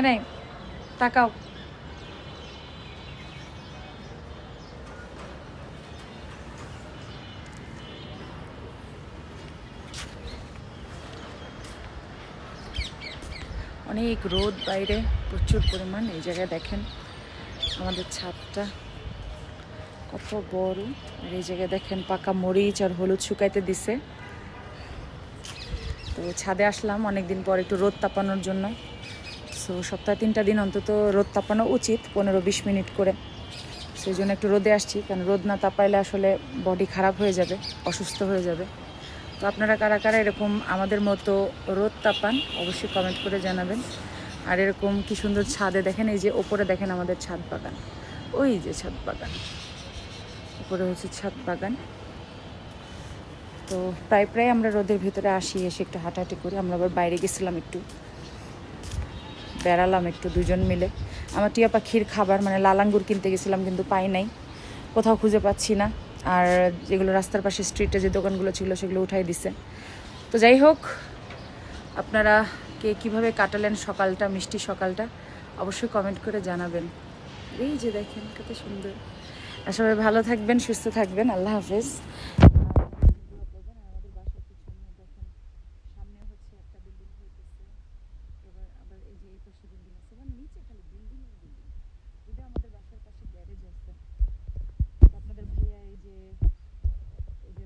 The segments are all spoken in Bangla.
নাই তাকাও। অনেক রোদ বাইরে, প্রচুর পরিমাণ। এই জায়গায় দেখেন আমাদের ছাদটা কত বড়। আর এই জায়গায় দেখেন পাকা মরিচ আর হলুদ শুকাইতে দিছে। তো ছাদে আসলাম অনেকদিন পর একটু রোদ তাপানোর জন্য। সো সপ্তাহে 3টা দিন অন্তত রোদ তাপানো উচিত, 15-20 মিনিট করে। সেই জন্য একটু রোদে আসছি, কারণ রোদ না তাপাইলে আসলে বডি খারাপ হয়ে যাবে, অসুস্থ হয়ে যাবে। তো আপনারা কারা কারা এরকম আমাদের মতো রোদ তাপান অবশ্যই কমেন্ট করে জানাবেন। আর এরকম কি সুন্দর ছাদে দেখেন, এই যে ওপরে দেখেন আমাদের ছাদ বাগান, ওই যে ছাদ বাগান, উপরে হচ্ছে ছাদ বাগান। তো প্রায় প্রায় আমরা রোদের ভিতরে আসি, এসে একটু হাঁটাহাঁটি করি। আমরা আবার বাইরে গেছিলাম, একটু বেড়ালাম একটু দুজন মিলে। আমার টিয়া পাখির খাবার মানে লাল আঙ্গুর কিনতে গেছিলাম, কিন্তু পাই নাই, কোথাও খুঁজে পাচ্ছি না। আর যেগুলো রাস্তার পাশে স্ট্রিটে যে দোকানগুলো ছিল সেগুলো উঠাই দিছে। তো যাই হোক, আপনারা কে কীভাবে কাটালেন সকালটা, মিষ্টি সকালটা, অবশ্যই কমেন্ট করে জানাবেন। এই যে দেখেন কত সুন্দর। আর সবাই ভালো থাকবেন, সুস্থ থাকবেন। আল্লাহ হাফেজ। এবার আবার এই যে এই পাশে বিল্ডিং আছে, মানে নিচে খালি বিল্ডিং আর বিল্ডিং। এটা আমাদের বাসার পাশে গ্যারেজ আছে। আপনাদের ভাইয়া এই যে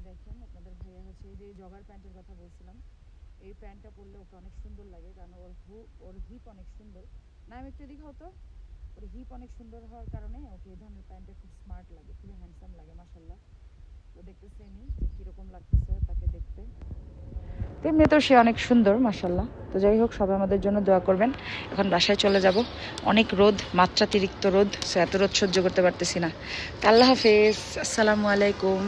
দেখেন, আপনাদের ভাইয়া হচ্ছে এই যে জগার প্যান্টের কথা বলছিলাম, এই প্যান্টটা পরলে ওকে অনেক সুন্দর লাগে, কারণ ওর হিপ অনেক সুন্দর। না আমি একটু এদিকে হতো, ওর হিপ অনেক সুন্দর হওয়ার কারণে ওকে এই ধরনের প্যান্টে খুব স্মার্ট লাগে, খুবই হ্যান্ডসাম লাগে মাশাল্লাহ। তো দেখতেছেনই যে কীরকম লাগতেছে তাকে দেখতে। এমনিতেও সে অনেক সুন্দর মাশাল্লাহ। তো যাই হোক, সবাই আমাদের জন্য দোয়া করবেন। এখন বাসায় চলে যাব, অনেক রোদ, মাত্রাতিরিক্ত রোদ, সো এত রোদ সহ্য করতে পারতেছি না। আল্লাহ হাফেজ, আসসালামু আলাইকুম।